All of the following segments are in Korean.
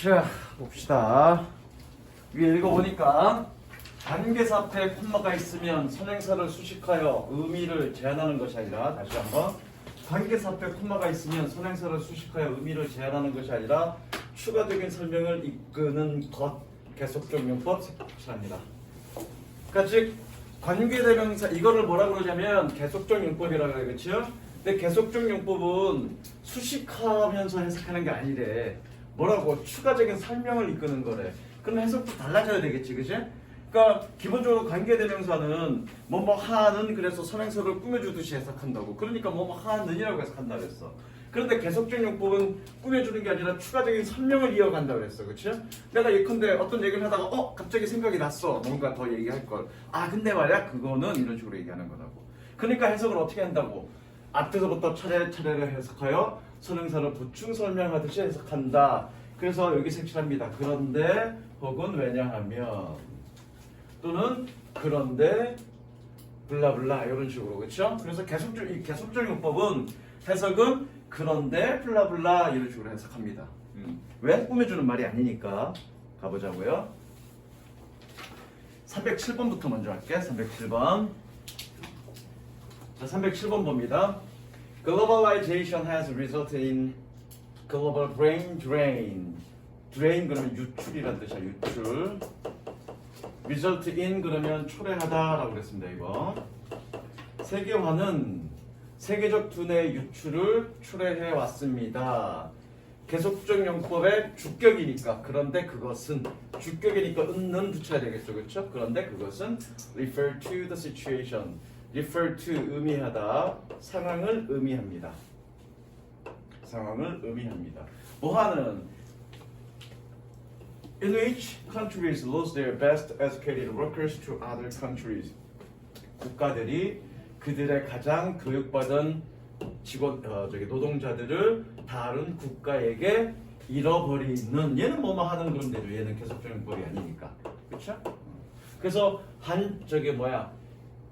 자, 봅시다. 위에 읽어보니까 관계사 앞에 콤마가 있으면 선행사를 수식하여 의미를 제한하는 것이 아니라, 다시 한번, 관계사 앞에 콤마가 있으면 선행사를 수식하여 의미를 제한하는 것이 아니라 추가적인 설명을 이끄는 것, 계속적 용법 색칠합니다. 그러니까 즉 관계대명사, 이거를 뭐라 그러냐면 계속적 용법이라고 해요. 그렇죠? 근데 계속적 용법은 수식하면서 해석하는 게 아니래. 뭐라고? 추가적인 설명을 이끄는 거래. 그럼 해석도 달라져야 되겠지, 그치? 그러니까 기본적으로 관계대명사는 뭐뭐 하는, 그래서 선행사를 꾸며주듯이 해석한다고. 그러니까 뭐뭐 하는이라고 해석한다 그랬어. 그런데 계속적 용법은 꾸며주는 게 아니라 추가적인 설명을 이어간다 그랬어, 그치? 내가 예컨대 어떤 얘기를 하다가 갑자기 생각이 났어. 뭔가 더 얘기할 걸. 아 근데 말이야 그거는 이런 식으로 얘기하는 거라고. 그러니까 해석을 어떻게 한다고? 앞에서부터 차례차례를 해석하여 선행사를 보충 설명하듯이 해석한다. 그래서 여기 색칠합니다. 그런데 혹은 왜냐하면 또는 그런데 블라블라 이런 식으로, 그렇죠? 그래서 이 계속적 용법은 해석은 그런데 블라블라 이런 식으로 해석합니다. 왜? 꾸며주는 말이 아니니까. 가보자고요. 307번부터 먼저 할게. 307번. 자, 307번 봅니다. Globalization has resulted in global brain drain. drain 그러면 유출이란 뜻이야. 유출. result in 그러면 초래하다라고 그랬습니다. 이거. 세계화는 세계적 두뇌 유출을 초래해 왔습니다. 계속적 용법의 주격이니까. 그런데 그것은 주격이니까 은는 붙여야 되겠죠, 그렇죠? 그런데 그것은 refer to the situation. refer to 의미하다, 상황을 의미합니다. 상황을 의미합니다. 뭐하는 in which countries lose their best educated workers to other countries. 국가들이 그들의 가장 교육받은 노동자들을 다른 국가에게 잃어버리는, 얘는 뭐뭐 하는 그런데도 얘는 계속적 용법이 아니니까, 그렇죠? 그래서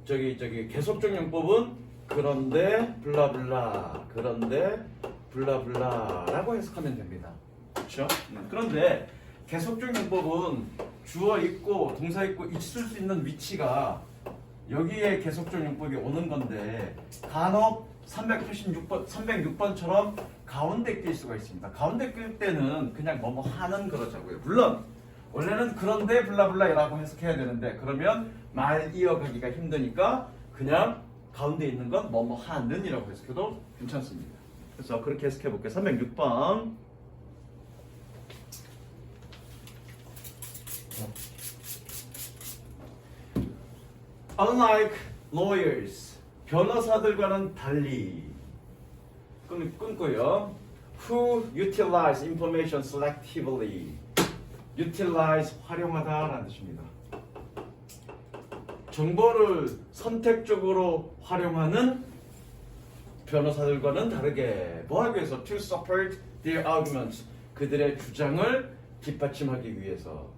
계속적 용법은 그런데 블라블라, 그런데 블라블라라고 해석하면 됩니다, 그렇죠? 그런데 계속적 용법은 주어 있고 동사 있고 있을 수 있는 위치가 여기에 계속적 용법이 오는 건데 간혹 306번처럼 가운데 낄 수가 있습니다. 가운데 낄 때는 그냥 뭐뭐 하는 그러자고요. 물론 원래는 그런데 블라블라라고 해석해야 되는데 그러면 말 이어가기가 힘드니까 그냥 가운데 있는 건 뭐뭐 하는 이라고 해석해도 괜찮습니다. 그래서 그렇게 해석해 볼게요. 306번. Unlike lawyers, 변호사들과는 달리 끊고요. Who utilize information selectively. utilize 활용하다라는 뜻입니다. 정보를 선택적으로 활용하는 변호사들과는 다르게 뭐하기 위해서? To support their arguments. 그들의 주장을 뒷받침하기 위해서.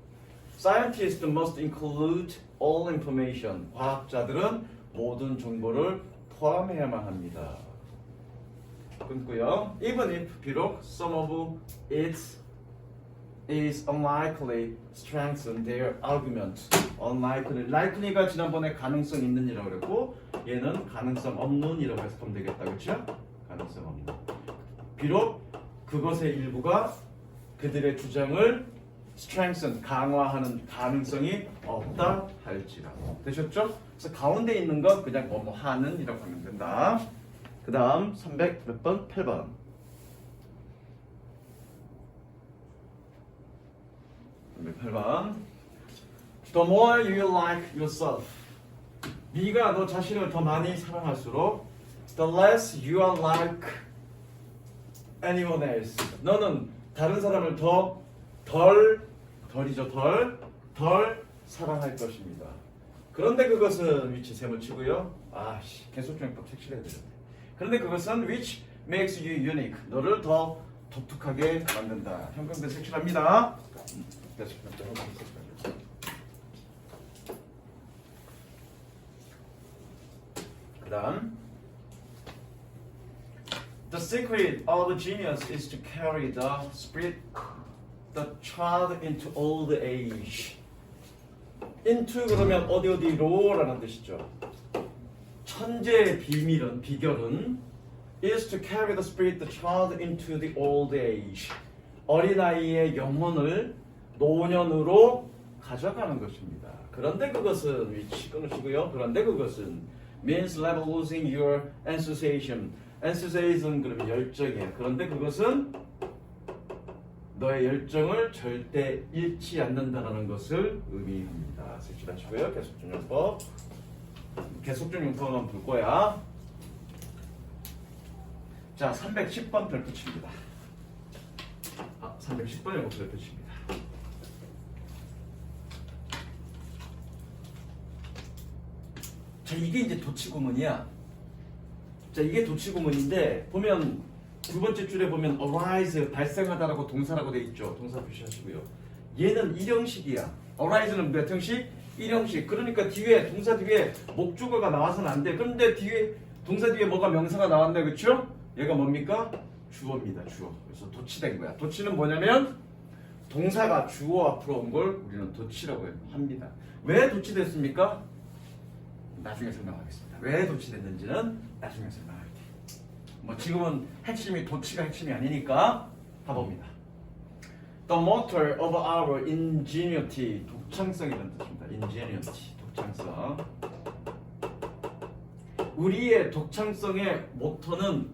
Scientists must include all information. 과학자들은 모든 정보를 포함해야만 합니다. 끊고요. Even if 비록 some of it is unlikely strengthen their argument. likely가 지난번에 가능성 있는 이라고 그랬고 얘는 가능성 없는 이라고 해석하면 되겠다. 그렇죠? 가능성 없는. 비록 그것의 일부가 그들의 주장을 strengthen, 강화하는 가능성이 없다 할지라도. 되셨죠? 그래서 가운데 있는 건 그냥 뭐뭐 하는 이라고 하면 된다. 그 다음 300 몇 번? 8번. 308번. The more you like yourself. 네가 너 자신을 더 많이 사랑할수록 the less you are like anyone else. 너는 다른 사람을 덜 사랑할 것입니다. 그런데 그것은 위치 세모치고요. 계속적용법 색칠해야 되는데. 그런데 그것은 which makes you unique. 너를 더 독특하게 만든다. 형광펜 색칠합니다. 그 다음 The secret of genius is to carry the spirit the child into old age. into 그러면 어디로 라는 뜻이죠. 천재의 비결은 is to carry the spirit the child into the old age. 어린아이의 영혼을 노년으로 가져가는 것입니다. 그런데 그것은 위치 끊으시고요. 그런데 그것은 means never losing your enthusiasm. enthusiasm 그러면 열정이에요. 그런데 그것은 너의 열정을 절대 잃지 않는다는 것을 의미합니다. 색칠하시고요. 계속적용법. 계속적용법 한번 볼 거야. 자, 310번 별표칩니다. 310번 영어 별표칩니다. 자, 이게 이제 도치구문이야. 자, 이게 도치구문인데 보면 두 번째 줄에 보면 arise 발생하다라고 동사라고 돼 있죠. 동사 표시하시고요. 얘는 일형식이야. arise는 몇 형식? 일형식. 그러니까 뒤에 동사 뒤에 목적어가 나와서는 안 돼. 그런데 뒤에 동사 뒤에 뭐가 명사가 나왔네, 그렇죠? 얘가 뭡니까? 주어입니다. 주어. 그래서 도치된 거야. 도치는 뭐냐면 동사가 주어 앞으로 온 걸 우리는 도치라고 합니다. 왜 도치됐습니까? 나중에 설명하겠습니다. 왜 도치됐는지는 나중에 설명할게요. 뭐 지금은 핵심이 도치가 핵심이 아니니까 가봅니다. The motor of our ingenuity, 독창성이라는 뜻입니다. ingenuity, 독창성. 우리의 독창성의 모터는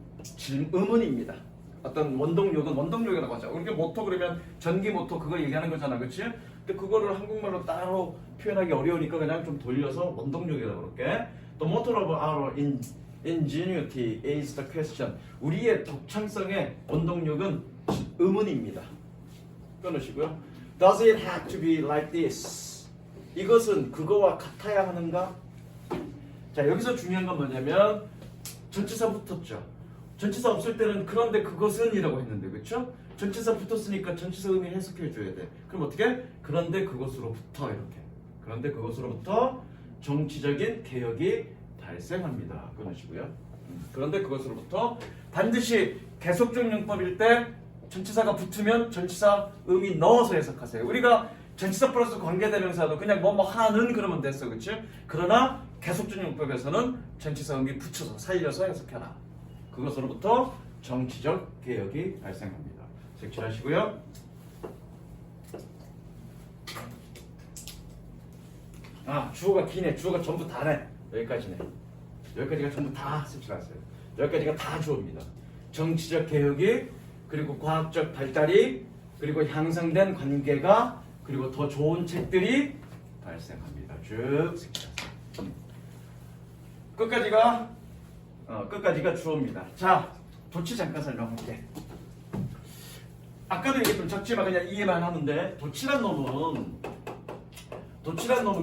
의문입니다. 어떤 원동력이라고 하죠. 우리가 모터 그러면 전기 모터 그거 얘기하는 거잖아, 그렇지? 근데 그거를 한국말로 따로 표현하기 어려우니까 그냥 좀 돌려서 원동력이라고 그럴게. The motor of our ingenuity is the question. 우리의 독창성의 원동력은 의문입니다. 끊으시고요. Does it have to be like this? 이것은 그거와 같아야 하는가? 자, 여기서 중요한 건 뭐냐면 전치사 붙었죠. 전치사 없을 때는 그런데 그것은 이라고 했는데, 그렇죠? 전치사 붙었으니까 전치사 의미 해석해 줘야 돼. 그럼 어떻게? 그런데 그것으로부터 이렇게. 그런데 그것으로부터 정치적인 개혁이 발생합니다. 끊으시고요. 그런데 그것으로부터 반드시 계속적 용법일 때 전치사가 붙으면 전치사 의미 넣어서 해석하세요. 우리가 전치사 플러스 관계대명사도 그냥 뭐뭐 하는 그러면 됐어, 그렇지? 그러나 계속적 용법에서는 전치사 의미 붙여서 살려서 해석해라. 그것으로부터 정치적 개혁이 발생합니다. 색칠하시고요. 주어가 기네. 주어가 전부 다네. 여기까지네. 여기까지가 전부 다 색칠하세요. 여기까지가 다 주어입니다. 정치적 개혁이, 그리고 과학적 발달이, 그리고 향상된 관계가, 그리고 더 좋은 책들이 발생합니다. 쭉 색칠하세요. 끝까지가 주어입니다. 자, 도치 잠깐 설명할게. 아까도 얘기했던 적지만 그냥 이해만 하는데 도치란 놈은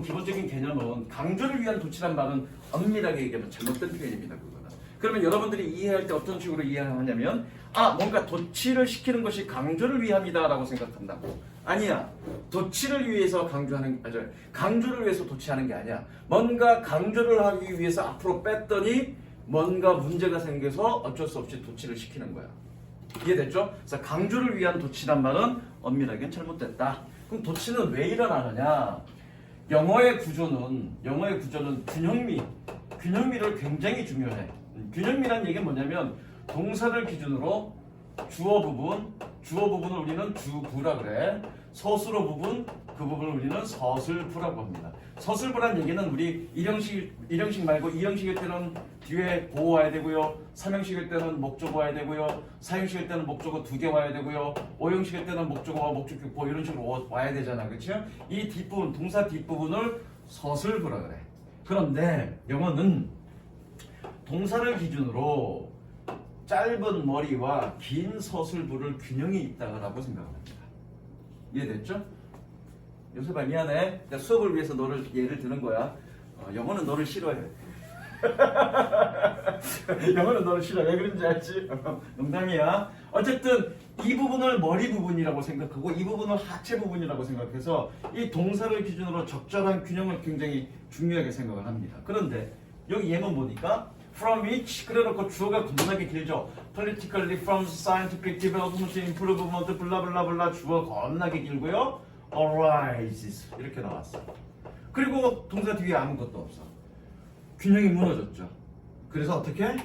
기본적인 개념은 강조를 위한 도치란 말은 엄밀하게 얘기하면 잘못된 표현입니다. 그거는. 그러면 여러분들이 이해할 때 어떤 식으로 이해하냐면 뭔가 도치를 시키는 것이 강조를 위함이다라고 생각한다고. 아니야. 도치를 위해서 강조를 위해서 도치하는 게 아니야. 뭔가 강조를 하기 위해서 앞으로 뺐더니 뭔가 문제가 생겨서 어쩔 수 없이 도치를 시키는 거야. 이해됐죠? 그래서 강조를 위한 도치란 말은 엄밀하게 잘못됐다. 그럼 도치는 왜 일어나느냐? 영어의 구조는 균형미를 굉장히 중요해. 균형미란 얘기는 뭐냐면 동사를 기준으로 주어 부분을 우리는 주부라 그래. 서술어 부분, 그 부분을 우리는 서술부라고 합니다. 서술부란 얘기는 우리 1형식 말고 2형식일 때는 뒤에 보호 와야 되고요. 3형식일 때는 목적어 와야 되고요. 4형식일 때는 목적어 2개 와야 되고요. 5형식일 때는 목적어와 목적격 보호 이런 식으로 와야 되잖아. 그렇죠? 이 뒷부분, 동사 뒷부분을 서술부라 그래. 그런데 영어는 동사를 기준으로 짧은 머리와 긴 서술부를 균형이 있다고 생각합니다. 이해됐죠? 요셉아 미안해. 내가 수업을 위해서 너를 예를 드는 거야. 영어는 너를 싫어해. 영어는 너를 싫어해. 왜 그런지 알지? 농담이야. 어쨌든 이 부분을 머리 부분이라고 생각하고 이 부분을 하체 부분이라고 생각해서 이 동사를 기준으로 적절한 균형을 굉장히 중요하게 생각을 합니다. 그런데 여기 예문 보니까 from which 그래놓고 주어가 겁나게 길죠. politically from scientific development improvement 블라블라블라 주어 겁나게 길고요. arises 이렇게 나왔어. 그리고 동사 뒤에 아무것도 없어. 균형이 무너졌죠. 그래서 어떻게?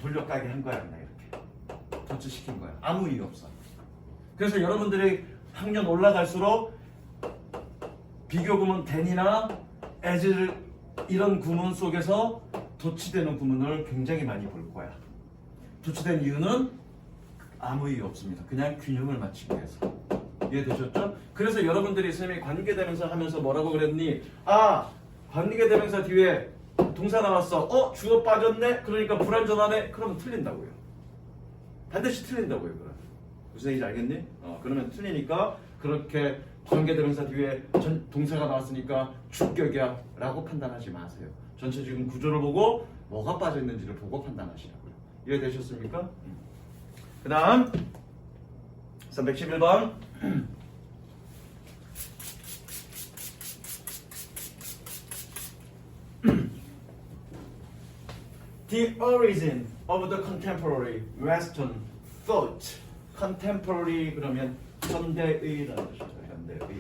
돌려가게 한 거야 그냥 이렇게. 도치시킨 거야. 아무 이유 없어. 그래서 여러분들이 학년 올라갈수록 비교 구문 then이나 as를 이런 구문 속에서 도치되는 구문을 굉장히 많이 볼 거야. 도치된 이유는 아무 이유 없습니다. 그냥 균형을 맞추기 위해서. 이해되셨죠? 그래서 여러분들이 선생님이 관계대명사 하면서 뭐라고 그랬니? 아, 관계대명사 뒤에 동사 나왔어. 주어 빠졌네? 그러니까 불완전하네? 그러면 틀린다고요. 반드시 틀린다고요. 그럼. 무슨 얘기인지 알겠니? 그러면 틀리니까 그렇게 관계대명사 뒤에 동사가 나왔으니까 주격이야 라고 판단하지 마세요. 전체 지금 구조를 보고 뭐가 빠져있는지를 보고 판단하시라고요. 이해되셨습니까? 그 다음 311번 The origin of the contemporary Western thought. contemporary 그러면 현대의라는 뜻이죠. 현대의.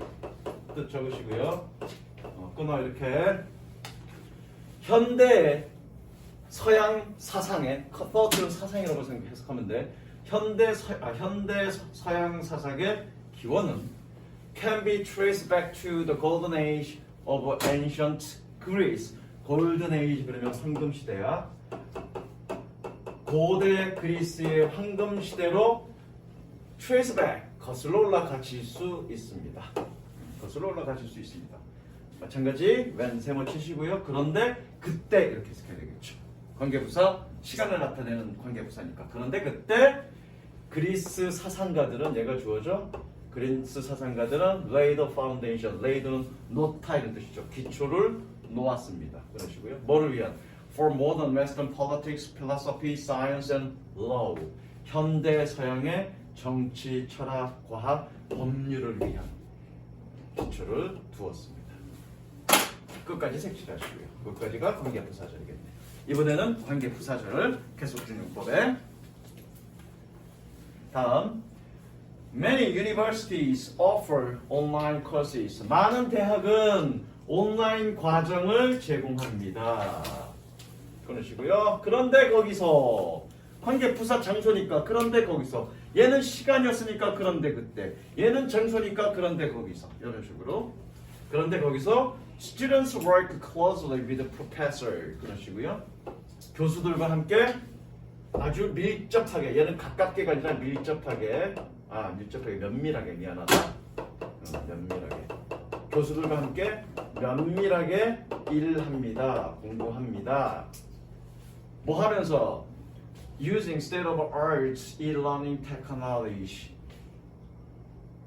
뜻 적으시고요. 끊어 이렇게. 현대 서양 사상의 thought는 사상이라고 해석하면 돼. 현대 서양 사상의 기원은 can be traced back to the golden age of ancient Greece. golden age 그러면 황금 시대야. 고대 그리스의 황금 시대로 trace back 거슬러 올라가실 수 있습니다. 거슬러 올라가실 수 있습니다. 마찬가지 when 세모 치시고요. 그런데 그때 이렇게 해석해야 되겠죠. 관계부사 시간을 나타내는 관계부사니까. 그런데 그때 그리스 사상가들은 얘가 주어져. 그리스 사상가들은 lay the foundation. lay는 놓다 이런 뜻이죠. 기초를 놓았습니다. 그러시고요. 뭐를 위한? For modern Western politics, philosophy, science, and law. 현대 서양의 정치, 철학, 과학, 법률을 위한 기초를 두었습니다. 끝까지 색칠하시고요. 끝까지가 관계부사절이겠네요. 이번에는 관계부사절 계속준용법에 다음 Many universities offer online courses. 많은 대학은 온라인 과정을 제공합니다. 그러시고요. 그런데 거기서 관계부사 장소니까 그런데 거기서 얘는 시간이었으니까 그런데 그때 얘는 장소니까 그런데 거기서 이런 식으로 그런데 거기서 Students work closely with the professor. 그러시고요. 교수들과 함께 아주 밀접하게 얘는 가깝게가 아니라 밀접하게 밀접하게 면밀하게 미안하다. 면밀하게 교수들과 함께 면밀하게 일합니다. 공부합니다. 뭐 하면서 using state of art e-learning technology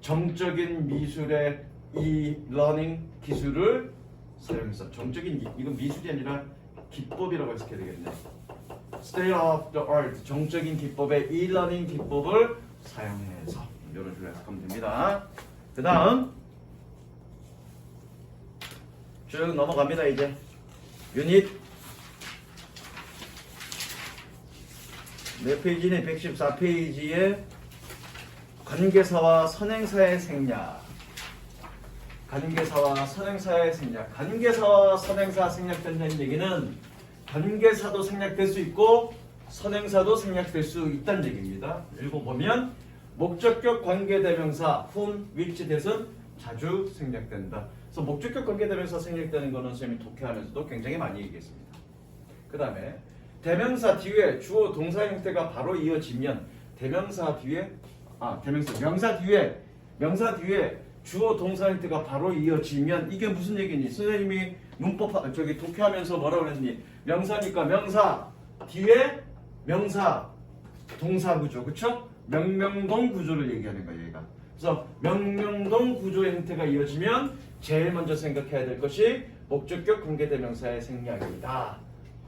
정적인 미술의 e-learning 기술을 사용해서 정적인 이건 미술이 아니라 기법이라고 해석해야 되겠네. state of the art 정적인 기법의 e-learning 기법을 사용해서 이런 식으로 해석하면 됩니다. 그 다음 쭉 넘어갑니다. 이제 유닛 몇 페이지네? 114페이지에 관계사와 선행사의 생략. 관계사와 선행사의 생략. 관계사와 선행사 생략된다는 얘기는 관계사도 생략될 수 있고 선행사도 생략될 수 있다는 얘기입니다. 읽어보면 목적격 관계대명사 whom, which, that은 자주 생략된다. 그래서 목적격 관계대명사 생략되는 거는 선생님이 독해하면서도 굉장히 많이 얘기했습니다. 그 다음에 대명사 뒤에 주어 동사 형태가 바로 이어지면 명사 뒤에 주어 동사 형태가 바로 이어지면 이게 무슨 얘기니? 선생님이 문법 독해하면서 뭐라고 그랬니? 명사니까 명사 뒤에 명사 동사 구조, 그쵸? 명명동 구조를 얘기하는 거예요, 얘가. 그래서 명명동 구조 형태가 이어지면 제일 먼저 생각해야 될 것이 목적격 관계대명사의 생략이다.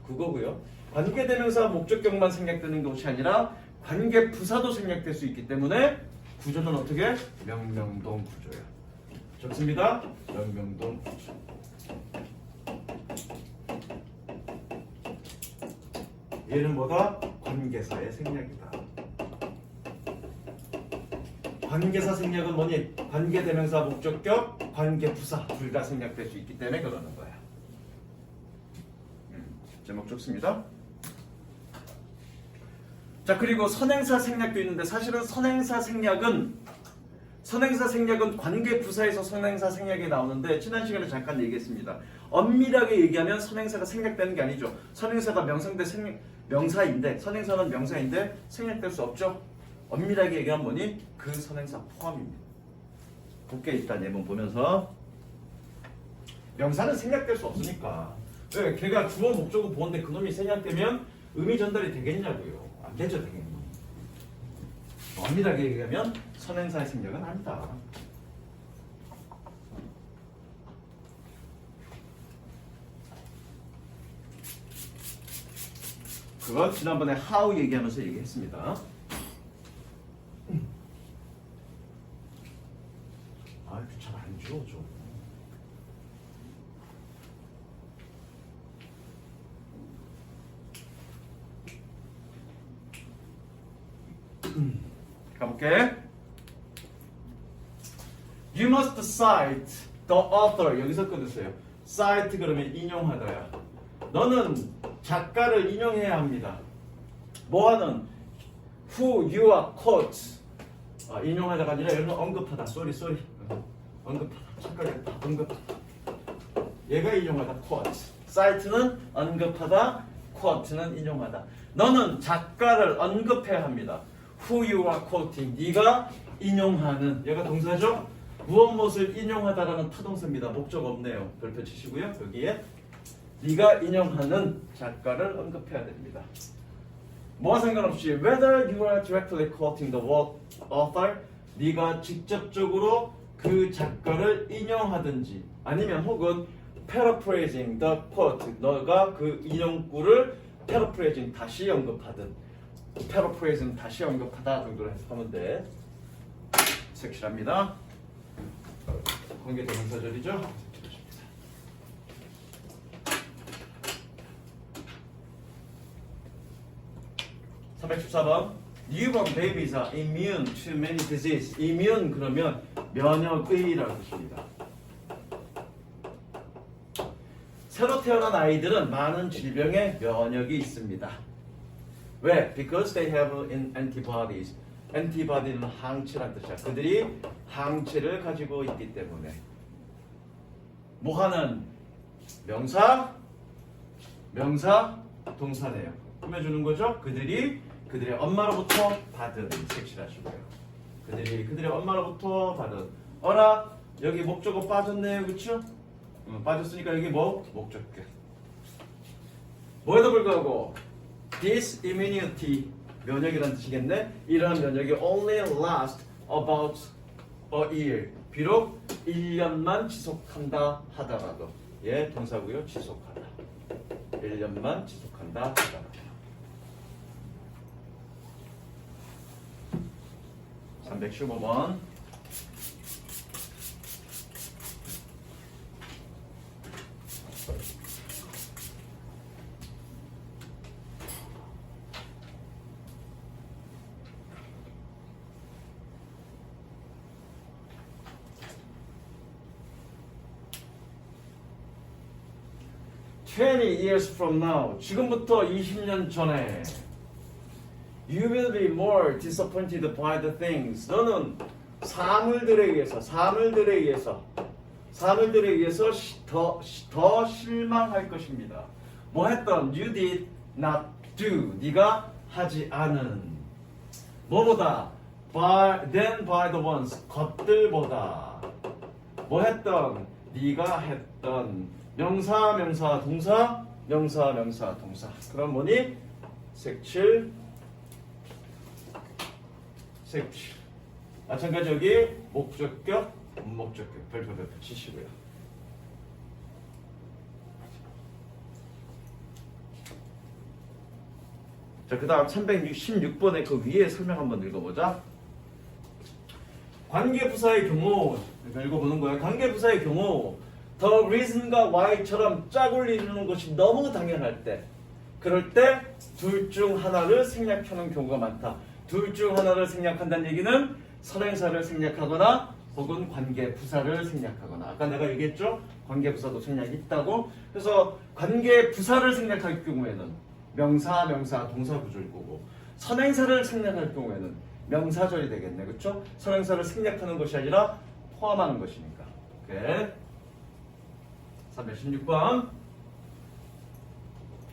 그거고요. 관계대명사 목적격만 생략되는 것이 아니라 관계부사도 생략될 수 있기 때문에 구조는 어떻게? 명명동 구조야. 좋습니다. 명명동 구조. 얘는 뭐다? 관계사의 생략이다. 관계사 생략은 뭐니? 관계대명사 목적격, 관계부사 둘 다 생략될 수 있기 때문에 그러는 거야. 제목 좋습니다. 자, 그리고 선행사 생략도 있는데 사실은 선행사 생략은 관계부사에서 선행사 생략이 나오는데 지난 시간에 잠깐 얘기했습니다. 엄밀하게 얘기하면 선행사가 생략되는 게 아니죠. 선행사가 명사인데 선행사는 명사인데 생략될 수 없죠. 엄밀하게 얘기하면 뭐니? 그 선행사 포함입니다. 곱게 일단 예문 보면서 명사는 생략될 수 없으니까. 왜? 걔가 주어 목적어 보는데 그놈이 생략되면 의미 전달이 되겠냐고요. 안 되죠, 당연히. 엄밀하게 얘기하면 선행사의 생략은 아니다. 그건 지난번에 how 얘기하면서 얘기했습니다. 아, 잘 안 줘, 좀. 가볼게. You must cite the author. 여기서 끊으세요. cite 그러면 인용하다야. 너는 작가를 인용해야 합니다. 뭐하는? who you are quote. 인용하다가 아니라 여기는 언급하다. sorry. 언급하다. 착각했다. 언급하다. 얘가 인용하다. quote. cite는 언급하다. quote는 인용하다. 너는 작가를 언급해야 합니다. who you are quoting. 네가 인용하는. 얘가 동사죠? 무엇을 인용하다라는 타동사입니다. 목적 없네요. 별표 치시고요. 여기에 네가 인용하는 작가를 언급해야 됩니다. 뭐와 상관없이 whether you are directly quoting the author, 네가 직접적으로 그 작가를 인용하든지 아니면 혹은 paraphrasing the quote, 너가 그 인용구를 paraphrasing 다시 언급하든 paraphrasing 다시 언급하다 정도로 해석하면 돼. 색칠합니다. 관계대명사절이죠. 314번. Newborn babies are immune to many diseases. immune 그러면 면역의라는 뜻입니다. 새로 태어난 아이들은 많은 질병에 면역이 있습니다. 왜? Because they have antibodies. antibody는 항체란 뜻이야. 그들이 항체를 가지고 있기 때문에. 뭐하는? 명사, 동사네요. 꾸며주는 거죠. 그들의 엄마로부터 받은. 색칠하시고요. 그들의 엄마로부터 받은. 어라, 여기 목적어 빠졌네요. 그쵸? 빠졌으니까 여기 뭐? 목적격. 뭐에도 불구하고 this immunity, 면역이라는 뜻이겠네. 이러한 면역이 only last about a year. 비록 1년만 지속한다 하더라도. 예, 동사고요. 지속하다. 1년만 지속한다 하더라도. 315번. years from now, 지금부터 20년 전에 You will be more disappointed by the things. 너는 사물들에 의해서 더 실망할 것입니다. 뭐 했던? You did not do. 네가 하지 않은. 뭐보다? Than by the ones. 것들보다. 뭐 했던? 네가 했던. 명사, 동사. 그럼 뭐니? 색칠. 마찬가지 여기 목적격, 별표 치시고요. 자, 그 다음 316번의 그 위에 설명 한번 읽어보자. 관계부사의 경우, 읽어보는 거예요. 관계부사의 경우 the reason과 why처럼 짝을 이루는 것이 너무 당연할 때, 그럴 때 둘 중 하나를 생략하는 경우가 많다. 둘 중 하나를 생략한다는 얘기는 선행사를 생략하거나 혹은 관계부사를 생략하거나. 아까 내가 얘기했죠? 관계부사도 생략이 있다고. 그래서 관계부사를 생략할 경우에는 명사, 동사 구조일 거고, 선행사를 생략할 경우에는 명사절이 되겠네. 그렇죠? 선행사를 생략하는 것이 아니라 포함하는 것이니까. 오케이. 316번.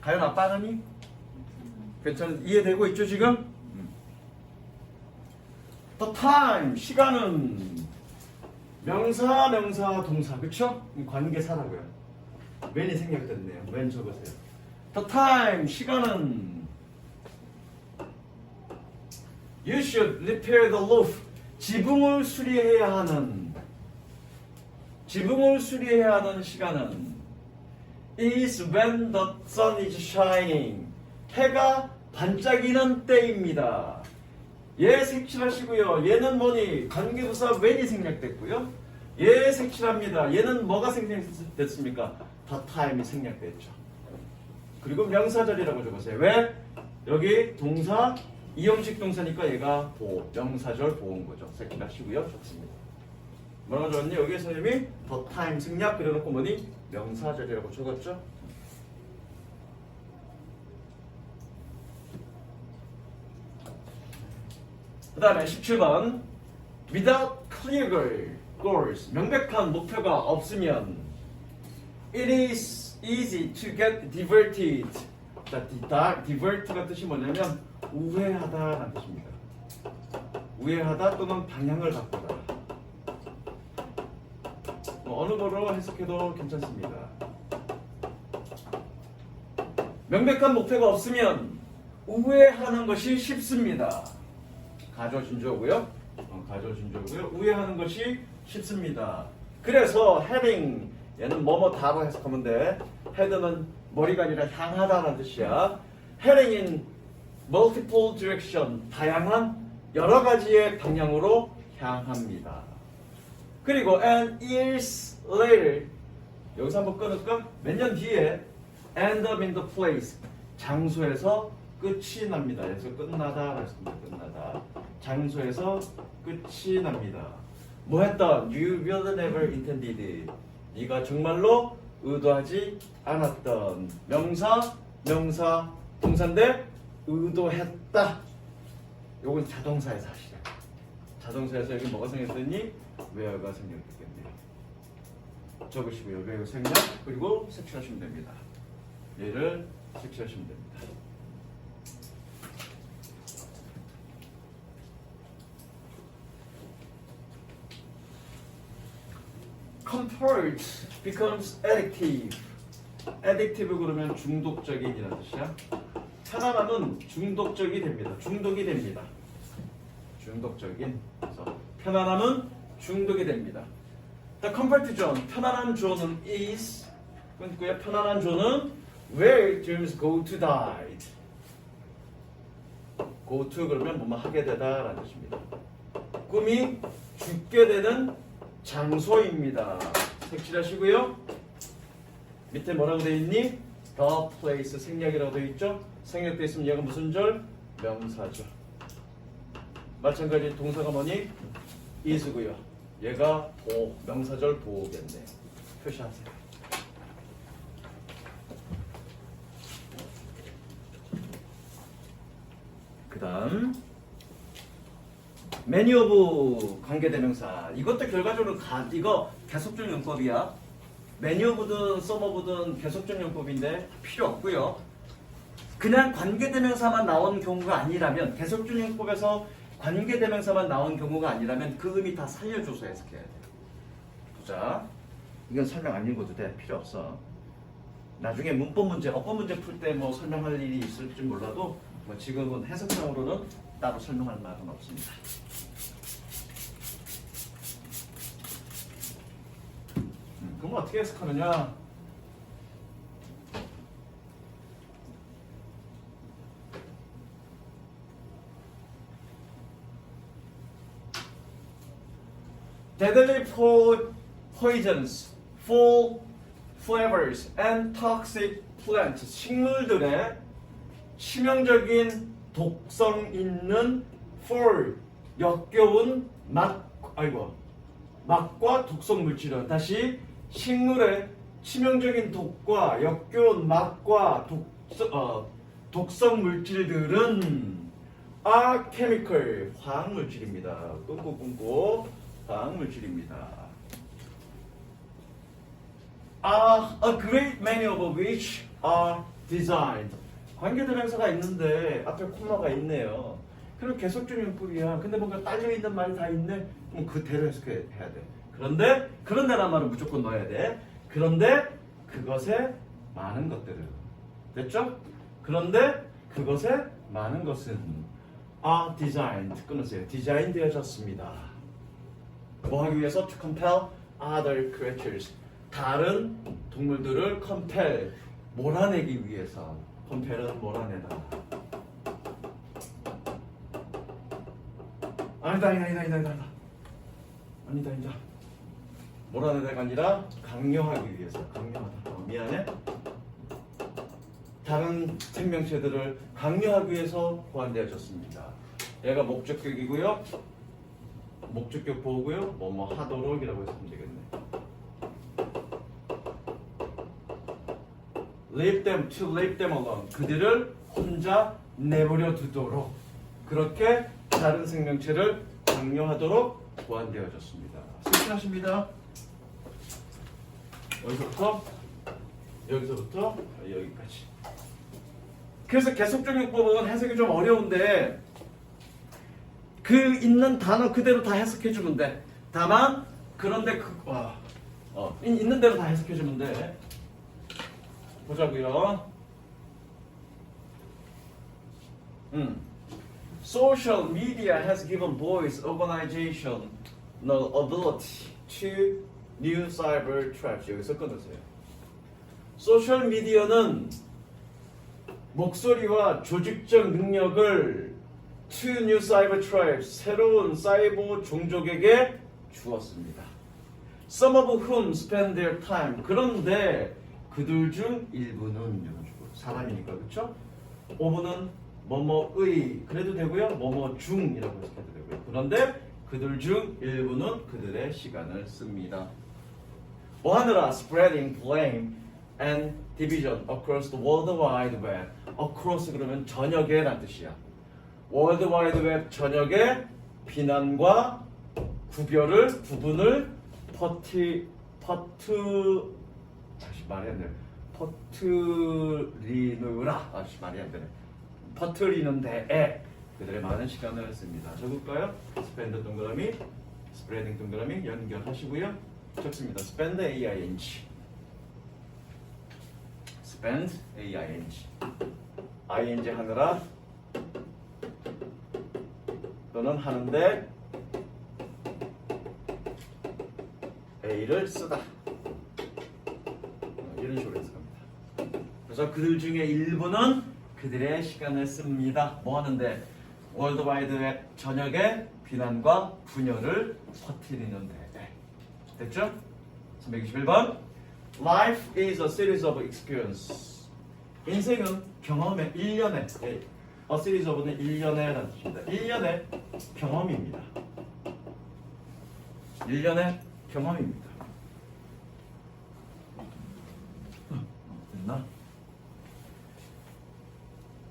가연아 빠르니? 괜찮은 이해되고 있죠 지금? The time 시간은 명사, 동사 그쵸? 관계사라고요. when이 생략됐네요. when 적으세요. The time 시간은 You should repair the roof. 지붕을 수리해야 하는 시간은 is when the sun is shining. 해가 반짝이는 때입니다. 얘 색칠하시고요. 얘는 뭐니? 관계부사 when이 생략됐고요. 얘 색칠합니다. 얘는 뭐가 생략됐습니까? the time이 생략됐죠. 그리고 명사절이라고 적으세요. 왜? 여기 동사 이형식 동사니까 얘가 보호, 명사절 보호인 거죠. 색칠하시고요. 좋습니다. 뭐라고 적었니? 여기 선생님이 the time 생략 그려놓고 뭐니? 명사절이라고 적었죠. 그 다음에 17번 Without clear goals 명백한 목표가 없으면 It is easy to get diverted. 자, divert가 뜻이 뭐냐면 우회하다라는 뜻입니다. 우회하다 또는 방향을 바꾸다. 어느 거로 해석해도 괜찮습니다. 명백한 목표가 없으면 우회하는 것이 쉽습니다. 가조진조고요. 우회하는 것이 쉽습니다. 그래서 heading 얘는 뭐뭐다로 해석하면 돼. head는 머리가 아니라 향하다라는 뜻이야. heading in multiple direction 다양한 여러 가지의 방향으로 향합니다. 그리고 and years later 여기서 한번 끊을까? 몇 년 뒤에 end up in the place 장소에서 끝이 납니다. 그래서 끝나다 했습니다. 끝나다. 장소에서 끝이 납니다. 뭐 했던? You will never intended. 네가 정말로 의도하지 않았던 명사, 동사인데 의도했다. 요건 자동사에서 하시라. 자동사에서 여기 뭐가 생겼더니 where가 생겼겠네요. 적으시고요. where 생략 그리고 색칠하시면 됩니다. 얘를 색칠하시면 됩니다. Comfort becomes addictive. addictive 그러면 중독적인이라는 뜻이야. 편안함은 중독적이 됩니다. 중독이 됩니다. 중독적인. 그래서 편안함은 중독이 됩니다. The comfort zone, 편안한 존은 is. 그의 편안한 존은 where dreams go to die. go to 그러면 뭐뭐 하게 되다라는 뜻입니다. 꿈이 죽게 되는 장소입니다. 색칠하시고요. 밑에 뭐라고 되어 있니? The place 생략이라고 되어 있죠? 생략되어 있으면 얘가 무슨 절? 명사절. 마찬가지 동사가 뭐니? is고요. 얘가 보호, 명사절 보호겠네. 표시하세요. 그 다음 many of 관계대명사. 이것도 결과적으로 이거 계속적 용법이야. many of든 some of든 계속적 용법인데 필요 없고요. 그냥 관계대명사만 나온 경우가 아니라면 계속적 용법에서 관계대명사만 나온 경우가 아니라면 그 의미 다 살려줘서 해석해야 돼요. 보자. 이건 설명 안 읽어도 돼. 필요 없어. 나중에 문법 문제, 어법 문제 풀 때 뭐 설명할 일이 있을지 몰라도 뭐 지금은 해석상으로는 따로 설명할 말은 없습니다. 그럼 어떻게 해석하느냐? Deadly poisons, full flavors and toxic plants. 식물들의 치명적인 독성 있는 for 역겨운 맛과 독성 물질은 다시 식물의 치명적인 독과 역겨운 맛과 독성 물질들은 are chemical 화학 물질입니다. 꿍꿍꿍꿍 화학 물질입니다. A great many of which are designed. 관계대명사가 있는데 앞에 콤마가 있네요. 그럼 계속적 용법이야. 근데 뭔가 딸려 있는 말이 다 있네. 그럼 그대로 해석해야 돼. 그런데란 말은 무조건 넣어야 돼. 그런데 그것의 많은 것들은 됐죠? 그런데 그것의 많은 것은 are designed 끊으세요. 디자인 되어졌습니다. 뭐 하기 위해서? To compel other creatures. 다른 동물들을 compel 몰아내기 위해서. compel은 몰아내다. 아니다. 몰아내다가 아니라 강요하기 위해서. 강요하다. 미안해. 다른 생명체들을 강요하기 위해서 고안되어졌습니다. 얘가 목적격이고요. 목적격 보고요. 뭐뭐 하도록이라고 했으면 되겠네. leave them alone. 그들을 혼자 내버려 두도록. 그렇게 다른 생명체를 강요하도록 고안되어졌습니다. 실천하십니다. 여기서부터 여기까지. 그래서 계속적 용법은 해석이 좀 어려운데 그 있는 단어 그대로 다 해석해주면 돼. 다만 그런데 있는 대로 다 해석해주면 돼. 보자고요. Social media has given boys organizational ability to new cyber threats. 여기서 끊으세요. 소셜 미디어는 목소리와 조직적 능력을 to new cyber threats, 새로운 사이버 종족에게 주었습니다. Some of whom spend their time. 그런데 그들 중 일부는 사람이니까 그렇죠? of는 뭐뭐의 그래도 되고요. 뭐뭐 중이라고 해도 되고요. 그런데 그들 중 일부는 그들의 시간을 씁니다. 뭐 하느라? spreading blame and division across the world wide web. across 그러면 전역에 라는 뜻이야. world wide web 전역에 비난과 구분을 퍼뜨리는 데에 그들의 많은 시간을 씁니다. 적을까요? spend 동그라미, spreading 동그라미 연결하시고요. 적습니다. spend AING. spend AING. ING 하느라 또는 하는데 A를 쓰다. 이런 식으로 해석합니다. 그래서 그들 중에 일부는 그들의 시간을 씁니다. 뭐 하는데? 월드와이드웹 전역에 비난과 분열을 퍼뜨리는데. 됐죠? 321번. Life is a series of experience. 인생은 경험의 일련의 A series of는 일련의라는 뜻입니다. 일련의 경험입니다. 일련의 경험입니다. 됐나?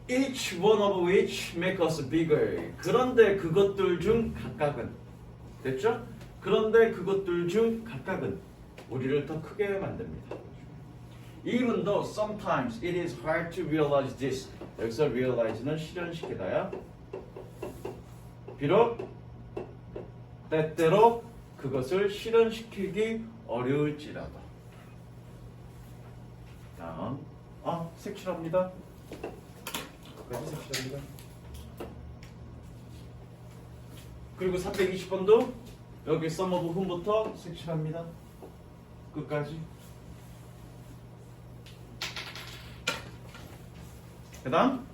Each one of which make us bigger. 그런데 그것들 중 각각은 됐죠? 그런데 그것들 중 각각은 우리를 더 크게 만듭니다. Even though sometimes it is hard to realize this. 여기서 realize는 실현시키다야. 비록 때때로 그것을 실현시키기 어려울지라도. 다음, 색칠합니다. 끝까지 색칠합니다. 그리고 320번도 여기 some of whom부터 색칠합니다. 끝까지. 그 다음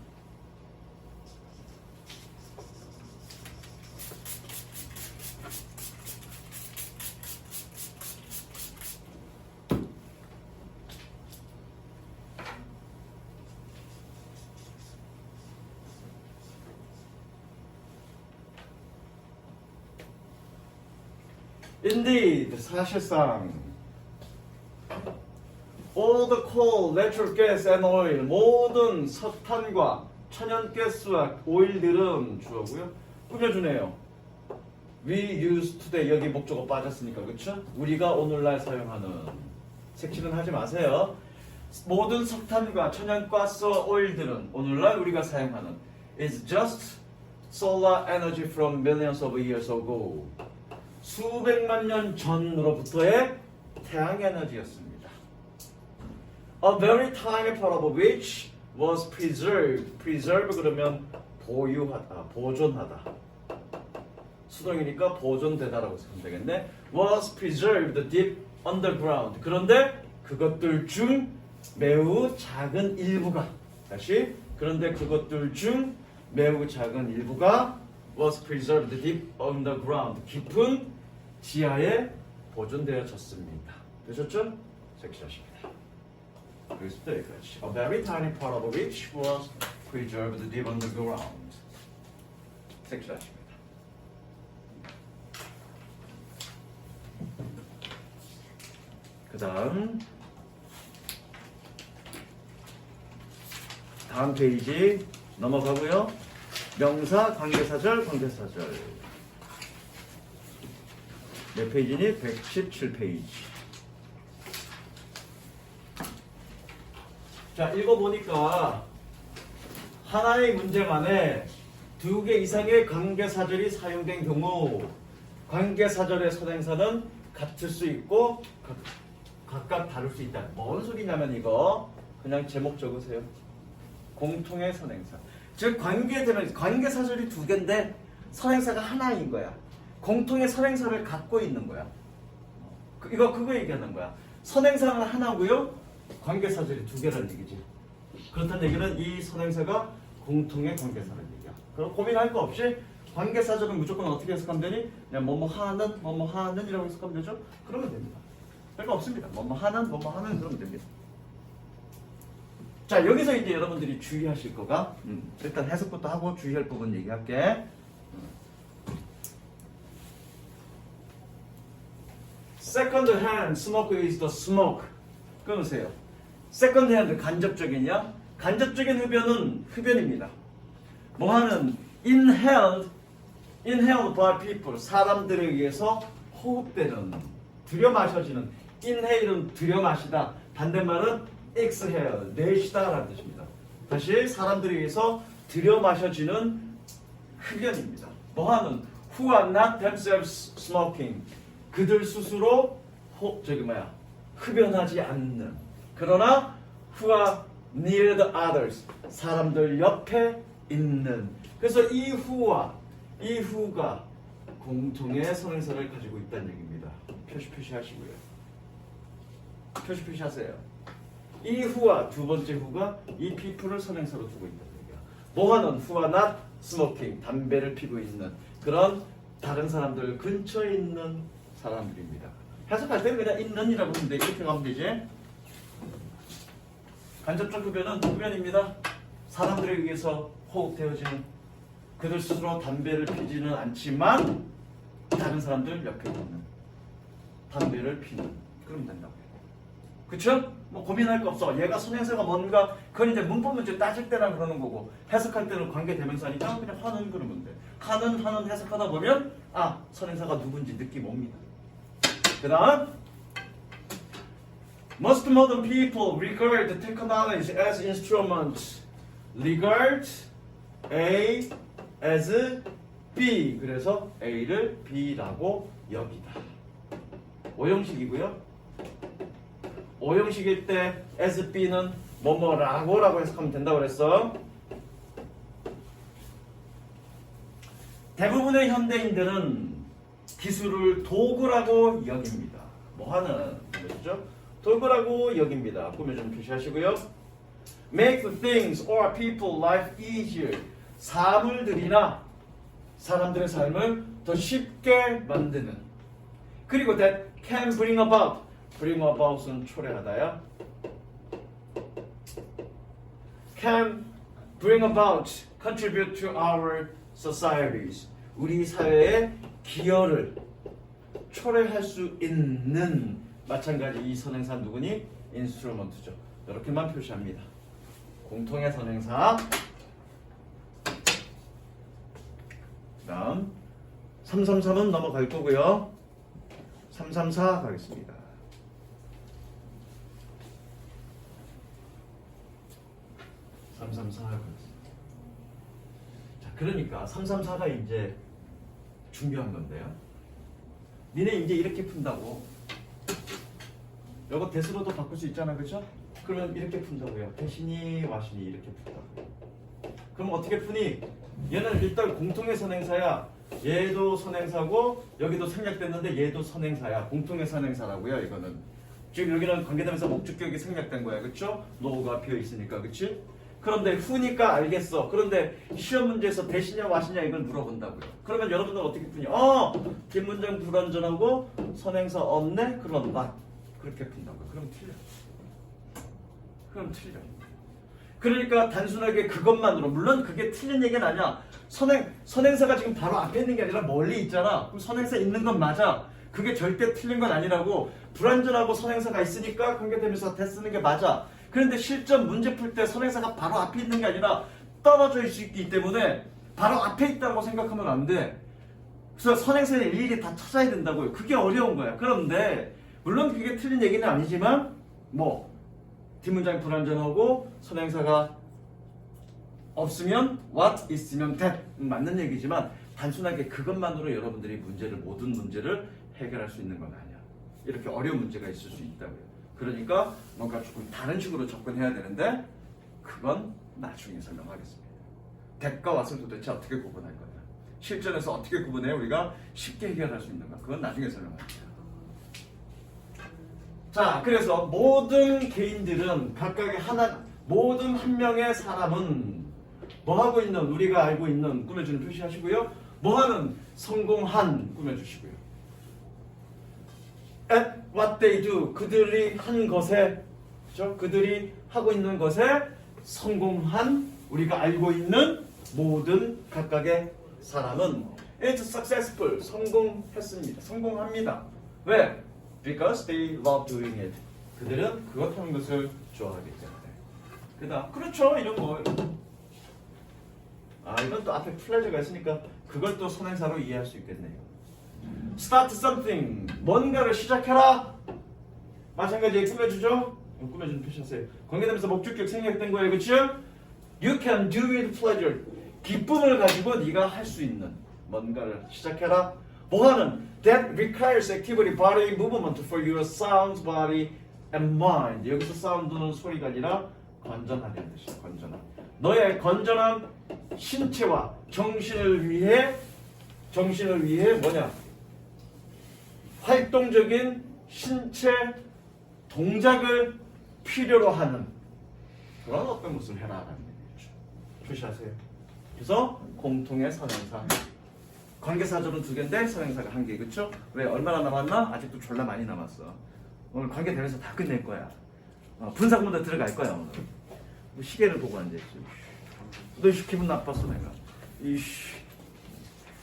Indeed, 사실상 all the coal, natural gas and oil 모든 석탄과 천연가스와 오일들은 주어고요. 꾸며주네요. We use today 여기 목적어 빠졌으니까 그쵸? 우리가 오늘날 사용하는 색칠은 하지 마세요. 모든 석탄과 천연가스 오일들은 오늘날 우리가 사용하는 is just solar energy from millions of years ago. 수백만 년 전으로부터의 태양 에너지였습니다. A very tiny part of which was preserved. preserve 그러면 보유하다, 보존하다. 수동이니까 보존되다라고 쓰면 되겠네. was preserved deep underground. 그런데 그것들 중 매우 작은 일부가 다시 그런데 그것들 중 매우 작은 일부가 was preserved deep underground. 깊은 지하에 보존되어졌습니다. 되셨죠? 섹시하십니다. 여기서부터 여기까지. A very tiny part of which was preserved deep underground. 섹시하십니다. 그 다음 페이지 넘어가고요. 명사, 관계사절, 관계사절. 몇 페이지니? 117페이지. 자, 읽어보니까 하나의 문제만에 2개 이상의 관계사절이 사용된 경우 관계사절의 선행사는 같을 수 있고 각각 다를 수 있다. 뭔 소리냐면 이거 그냥 제목 적으세요. 공통의 선행사. 즉 관계되면 관계사절이 2개인데 선행사가 하나인 거야. 공통의 선행사를 갖고 있는 거야. 그거 얘기하는 거야. 선행사는 하나고요. 관계사절이 2개라는 얘기지. 그렇다는 얘기는 이 선행사가 공통의 관계사라는 얘기야. 그럼 고민할 거 없이 관계사절은 무조건 어떻게 해석하면 되니? 그냥 뭐뭐 하는 이라고 해석하면 되죠? 그러면 됩니다. 별거 없습니다. 뭐뭐 하는 그러면 됩니다. 자, 여기서 이제 여러분들이 주의하실 거가 일단 해석부터 하고 주의할 부분 얘기할게. Second hand smoke is the smoke. 끊으세요. Second hand 간접적이냐? 간접적인 흡연은 흡연입니다. 뭐하는 inhaled by people 사람들에 의해서 호흡되는 들여 마셔지는 inhale은 들여 마시다. 반대말은 exhale 내쉬다 라는 뜻입니다. 다시 사람들에 의해서 들여 마셔지는 흡연입니다. 뭐하는 who are not themselves smoking 그들 스스로 흡연하지 않는 그러나 who are near the others 사람들 옆에 있는 그래서 이 who가 공통의 선행사를 가지고 있다는 얘기입니다. 표시하시고요. 표시하세요. 이 who와 두 번째 who가 이 people을 선행사로 두고 있다는 얘기야. 뭐하는 who are not smoking 담배를 피고 있는 그런 다른 사람들 근처에 있는 사람들입니다. 해석할 때는 그냥 있는이라고 하면 돼. 이렇게 가면 되지. 간접적 흡연은 흡연입니다. 사람들에 의해서 호흡되어지는 그들 스스로 담배를 피지는 않지만 다른 사람들 옆에 있는 담배를 피는 그러면 된다고요. 그쵸? 뭐 고민할 거 없어. 얘가 선행사가 뭔가 그건 이제 문법 문제 따질 때나 그러는 거고 해석할 때는 관계대명사니까 그냥 하는 그러면 돼. 하는 해석하다 보면 선행사가 누군지 느낌 옵니다. 그 다음 Most modern people regard technology as instruments. Regard A as B. 그래서 A를 B라고 여기다. 오형식이고요. 오형식일 때 as B는 뭐뭐라고 해석하면 된다고 그랬어. 대부분의 현대인들은 기술을 도구라고 여깁니다. 뭐하는 거죠? 도구라고 여깁니다. 꾸며 좀 표시하시고요. Make things or people life easier. 사물들이나 사람들의 삶을 더 쉽게 만드는. 그리고 that can bring about. bring about은 초래하다야. can bring about, contribute to our societies. 우리 사회에 기여를 초래할 수 있는 마찬가지 이 선행사 누구니? 인스트루먼트죠. 이렇게만 표시합니다. 공통의 선행사. 다음 333은 넘어갈 거고요. 334 가겠습니다. 자, 그러니까 334가 이제 중요한 건데요. 니네 이제 이렇게 푼다고. 이거 대수로도 바꿀 수 있잖아, 그렇죠? 그러면 이렇게 푼다고요. 대신이 와신이 이렇게 푼다고. 그럼 어떻게 푸니? 얘는 일단 공통의 선행사야. 얘도 선행사고 여기도 생략됐는데 얘도 선행사야. 공통의 선행사라고요. 이거는 지금 여기는 관계대명사 목적격이 생략된 거야, 그렇죠? 노가 비어 있으니까, 그렇지? 그런데 후니까 알겠어. 그런데 시험 문제에서 대신이냐 와시냐 이걸 물어본다고요. 그러면 여러분들 어떻게 푸냐? 뒷문장 불완전하고 선행사 없네? 그럼 not. 그렇게 푼다고요. 그럼 틀려. 그러니까 단순하게 그것만으로, 물론 그게 틀린 얘기는 아니야. 선행사가 지금 바로 앞에 있는 게 아니라 멀리 있잖아. 그럼 선행사 있는 건 맞아. 그게 절대 틀린 건 아니라고. 불완전하고 선행사가 있으니까 관계대명사 대 쓰는 게 맞아. 그런데 실전 문제 풀 때 선행사가 바로 앞에 있는 게 아니라 떨어져 있기 때문에 바로 앞에 있다고 생각하면 안 돼. 그래서 선행사를 일일이 다 찾아야 된다고요. 그게 어려운 거야. 그런데 물론 그게 틀린 얘기는 아니지만 뒷문장이 불완전하고 선행사가 없으면 what 있으면 that 맞는 얘기지만 단순하게 그것만으로 여러분들이 모든 문제를 해결할 수 있는 건 아니야. 이렇게 어려운 문제가 있을 수 있다고요. 그러니까 뭔가 조금 다른 식으로 접근해야 되는데 그건 나중에 설명하겠습니다. that과 what을 도대체 어떻게 구분할 거냐. 실전에서 어떻게 구분해요? 우리가 쉽게 해결할 수 있는가. 그건 나중에 설명할게요. 자, 그래서 모든 개인들은 각각의 모든 한 명의 사람은 뭐하고 있는, 우리가 알고 있는 꾸며주는 표시하시고요. 뭐하는, 성공한 꾸며주시고요. At what they do, 그들이 한 것에, 그렇죠? 그들이 하고 있는 것에 성공한, 우리가 알고 있는 모든 각각의 사람은 it's successful, 성공했습니다. 성공합니다. 왜? Because they love doing it. 그들은 그것 하는 것을 좋아하기 때문에. 그다음 그렇죠, 이런 거. 이건 또 앞에 pleasure가 있으니까 그걸 또 선행사로 이해할 수 있겠네요. Start something, 뭔가를 시작해라. 마찬가지에 꾸며주죠. 꾸며주는 표시하세요. 관계대명사 목적격 생략된 거예요, 그렇죠? You can do with pleasure. 기쁨을 가지고 네가 할 수 있는 뭔가를 시작해라. 뭐하는? That requires activity, body movement for your sound body and mind. 여기서 사운드는 소리가 아니라 건전하다는 뜻이야. 건전한. 너의 건전한 신체와 정신을 위해 뭐냐? 활동적인 신체 동작을 필요로 하는 그런 어떤 것을 해라라는 얘기죠. 표시하세요. 그래서 공통의 선행사. 관계사절은 2개인데 선행사가 1개, 그렇죠? 왜 얼마나 남았나? 아직도 졸라 많이 남았어. 오늘 관계대명사 다 끝낼 거야. 분사구문도 들어갈 거야 오늘. 뭐 시계를 보고 앉아있지. 너 기분 나빴어 내가.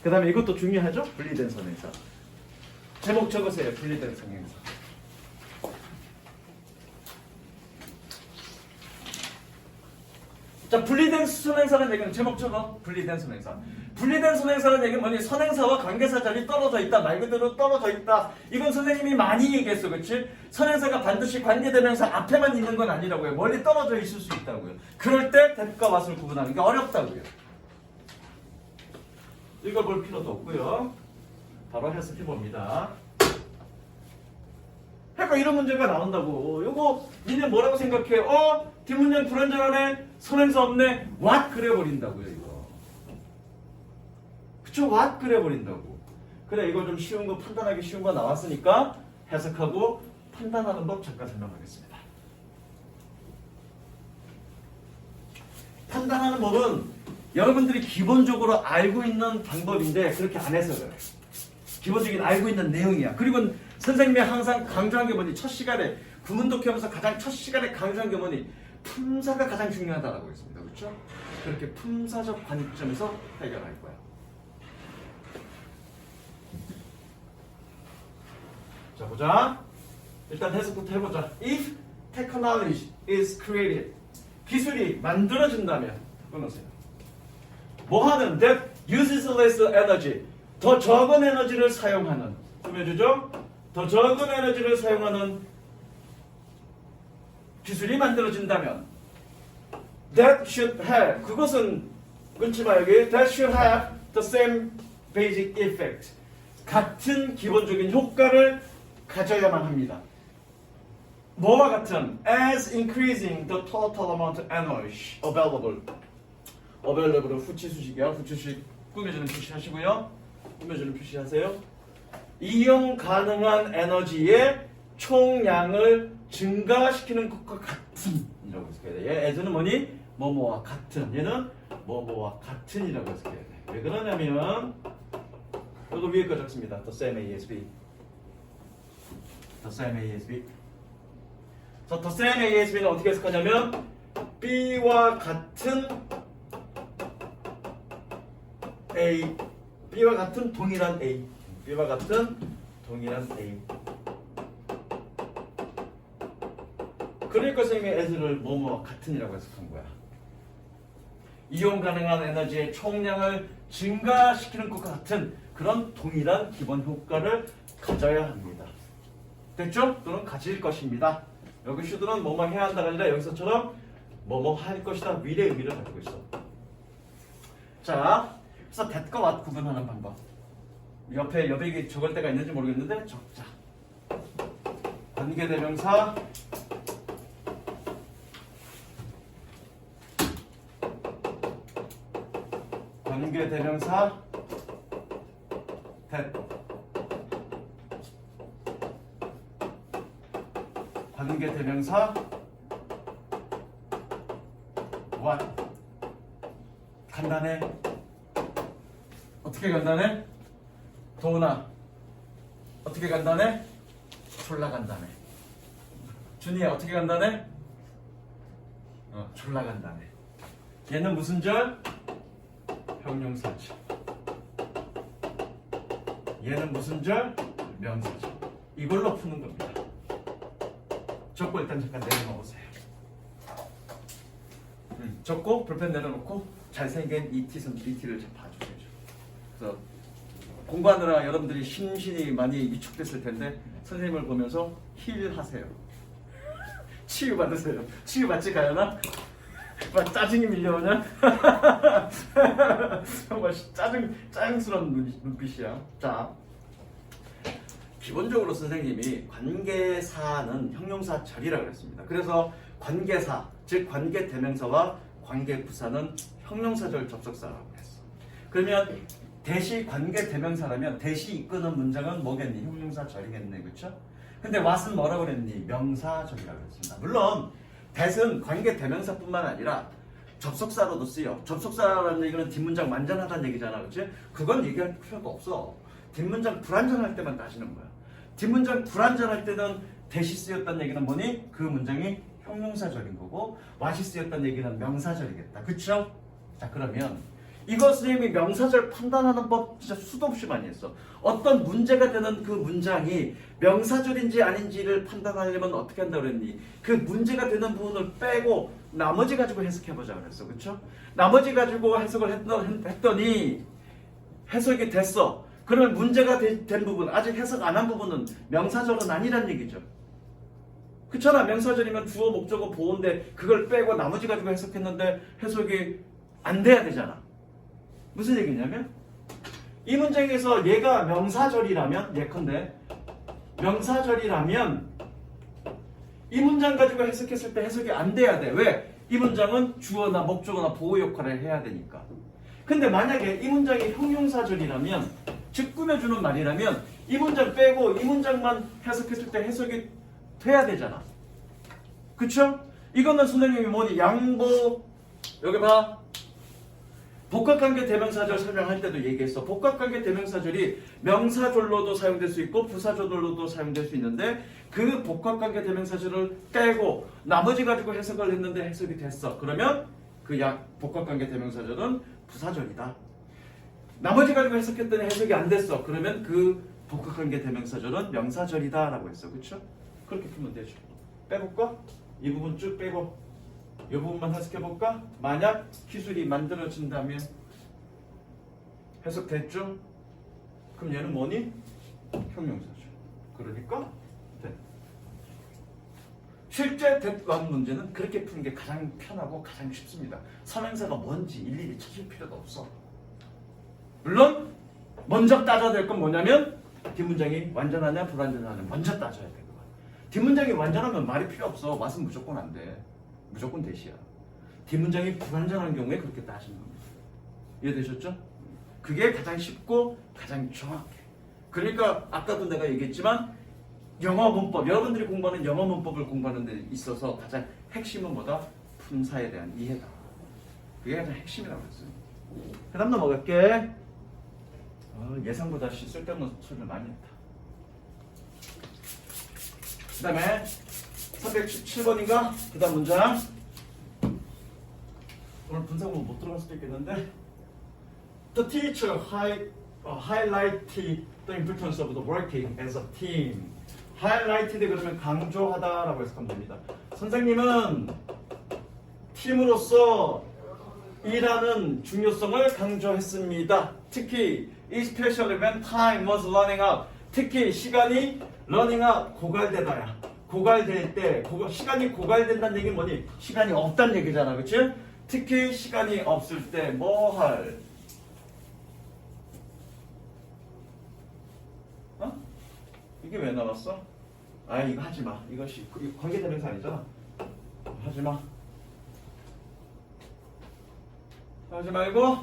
그 다음에 이것도 중요하죠? 분리된 선행사. 제목 적으세요. 분리된 선행사. 자, 분리된 선행사라는 얘기는 제목 적어. 분리된 선행사. 분리된 선행사라는 얘기는 뭐니? 선행사와 관계사절이 떨어져 있다. 말 그대로 떨어져 있다. 이건 선생님이 많이 얘기했어. 그렇지? 선행사가 반드시 관계대명사 앞에만 있는 건 아니라고요. 멀리 떨어져 있을 수 있다고요. 그럴 때 that과 what을 구분하는 게 어렵다고요. 읽어볼 필요도 없고요. 바로 해석해 봅니다. 그러니까 이런 문제가 나온다고. 요거 니네 뭐라고 생각해? 뒷문장 불완전하네. 선행사 없네. what 그래버린다고요. 이거. 그쵸? what 그래버린다고. 그래, 이거 좀 쉬운 거, 판단하기 쉬운 거 나왔으니까 해석하고 판단하는 법 잠깐 설명하겠습니다. 판단하는 법은 여러분들이 기본적으로 알고 있는 방법인데 그렇게 안 해서 그래. 기본적인 알고 있는 내용이야. 그리고 선생님이 항상 강조한 게 뭐니? 첫 시간에 구문독해하면서 가장 첫 시간에 강조한 게 뭐니? 품사가 가장 중요하다라고 했습니다. 그렇죠? 그렇게 품사적 관점에서 해결할 거야. 자, 보자. 일단 해석부터 해보자. If technology is created, 기술이 만들어진다면, 끊으세요. 뭐 하는? That uses less energy, 더 적은 에너지를 사용하는. 꾸며주죠? 더 적은 에너지를 사용하는 기술이 만들어진다면, that should have, 그것은 끊지 마 여기. That should have the same basic effect, 같은 기본적인 효과를 가져야만 합니다. 뭐와 같은? As increasing the total amount of energy available. available은 후치수식이야. 후치수식 꾸며주는 표시하시고요. 꾸며주는 표시하세요. 이용 가능한 에너지의 총량을 증가시키는 것과 같은 이라고 해석해야 돼. 얘 as는 뭐니? 뭐뭐와 같은. 얘는 뭐뭐와 같은이라고 해석해야 돼. 왜 그러냐면 이거 위에 거 적습니다. The same ASB. The same ASB. 자, the same ASB는 어떻게 해석하냐면 B와 같은 A, B와 같은 동일한 A, B와 같은 동일한 A. 그러니까 선생님이 as를 뭐뭐 같은이라고 해석한 거야. 이용 가능한 에너지의 총량을 증가시키는 것과 같은 그런 동일한 기본 효과를 가져야 합니다. 됐죠? 또는 가질 것입니다. 여기 should는 뭐뭐 해야 한다가 아니라 여기서처럼 뭐뭐 할 것이다. 미래 의미를 가지고 있어. 자, 그래서 that과 what 구분하는 방법. 옆에 여백이 적을 때가 있는지 모르겠는데 적자. 관계대명사 관계대명사 that, 관계대명사 what. 간단해. 어떻게 간단해? 도훈아 어떻게 간단해? 졸라 간단해. 준이야 어떻게 간단해? 졸라 간단해. 얘는 무슨 절? 형용사절. 얘는 무슨 절? 명사절. 이걸로 푸는 겁니다. 적고 일단 잠깐 내려놓으세요. 적고 볼펜 내려놓고 잘생긴 이 T를 좀 봐주세요. 그래서 공부하느라 여러분들이 심신이 많이 위축됐을 텐데 선생님을 보면서 힐하세요. 치유받으세요. 치유받지 가연아? 막 짜증이 밀려오냐? 정말 짜증스러운 눈빛이야. 자, 기본적으로 선생님이 관계사는 형용사절이라고 그랬습니다. 그래서 관계사, 즉 관계대명사와 관계부사는 형용사절 접속사라고 했어. 그러면 대시 관계대명사라면 대시 이끄는 문장은 뭐겠니? 형용사절이겠네, 그렇죠? 근데 what은 뭐라고 그랬니? 명사절이라고 했습니다. 물론 that은 관계대명사뿐만 아니라 접속사로도 쓰여. 접속사라는 얘기는 뒷문장 완전하다는 얘기잖아, 그렇지? 그건 얘기할 필요가 없어. 뒷문장 불완전할 때만 따지는 거야. 뒷문장 불완전할 때는 대시 쓰였다는 얘기는 뭐니? 그 문장이 형용사절인 거고 what이 쓰였다는 얘기는 명사절이겠다, 그렇죠? 자, 그러면 이거 선생님이 명사절 판단하는 법 진짜 수도 없이 많이 했어. 어떤 문제가 되는 그 문장이 명사절인지 아닌지를 판단하려면 어떻게 한다고 그랬니? 그 문제가 되는 부분을 빼고 나머지 가지고 해석해보자 그랬어. 그렇죠? 나머지 가지고 해석을 했더니 해석이 됐어. 그러면 문제가 된 부분, 아직 해석 안 한 부분은 명사절은 아니란 얘기죠. 그렇잖아. 명사절이면 주어, 목적어, 보어인데 그걸 빼고 나머지 가지고 해석했는데 해석이 안 돼야 되잖아. 무슨 얘기냐면 이 문장에서 얘가 명사절이라면, 예컨대 명사절이라면 이 문장 가지고 해석했을 때 해석이 안 돼야 돼. 왜? 이 문장은 주어나 목적어나 보호 역할을 해야 되니까. 근데 만약에 이 문장이 형용사절이라면, 즉 꾸며주는 말이라면 이 문장 빼고 이 문장만 해석했을 때 해석이 돼야 되잖아. 그쵸? 이거는 선생님이 뭐니? 양보, 여기 봐. 복합관계 대명사절 설명할 때도 얘기했어. 복합관계 대명사절이 명사절로도 사용될 수 있고 부사절로도 사용될 수 있는데 그 복합관계 대명사절을 빼고 나머지 가지고 해석을 했는데 해석이 됐어. 그러면 그 복합관계 대명사절은 부사절이다. 나머지 가지고 해석했더니 해석이 안 됐어. 그러면 그 복합관계 대명사절은 명사절이다라고 했어. 그쵸? 그렇게 풀면 되죠. 빼볼까? 이 부분 쭉 빼고 이 부분만 해석해볼까? 만약 기술이 만들어진다면 해석됐죠? 그럼 얘는 뭐니? 형용사죠. 그러니까 돼. 실제 대답 문제는 그렇게 푸는 게 가장 편하고 가장 쉽습니다. 선행사가 뭔지 일일이 찾을 필요도 없어. 물론 먼저 따져야 될 건 뭐냐면 뒷문장이 완전하냐 불완전하냐 먼저 따져야 돼. 그거. 뒷문장이 완전하면 말이 필요 없어. 맛은 무조건 안 돼. 무조건 대시야. 뒷문장이 불완전한 경우에 그렇게 따지는 겁니다. 이해되셨죠? 그게 가장 쉽고 가장 정확해. 그러니까 아까도 내가 얘기했지만 영어 문법, 여러분들이 공부하는 영어 문법을 공부하는 데 있어서 가장 핵심은 뭐다? 품사에 대한 이해다. 그게 가장 핵심이라고 했어요. 그 다음 넘어갈게. 예상보다 쓸데없는 소리를 많이 했다. 그 다음에 317번인가? 그 다음 문장. 오늘 분석은 못 들어갈 수도 있겠는데 The teacher highlighted the importance of the working as a team. highlighted 그러면 강조하다라고 해석하면 됩니다. 선생님은 팀으로서 일하는 중요성을 강조했습니다. 특히 especially when time was running out. 특히 시간이 running out 고갈되다야. 고갈될 때 시간이 고갈된다는 얘기는 뭐니? 시간이 없다는 얘기잖아. 그치? 특히 시간이 없을 때 뭐 할? 이게 왜 나왔어? 아 이거 하지마. 이것이 관계대명사 아니잖아. 하지마. 하지 말고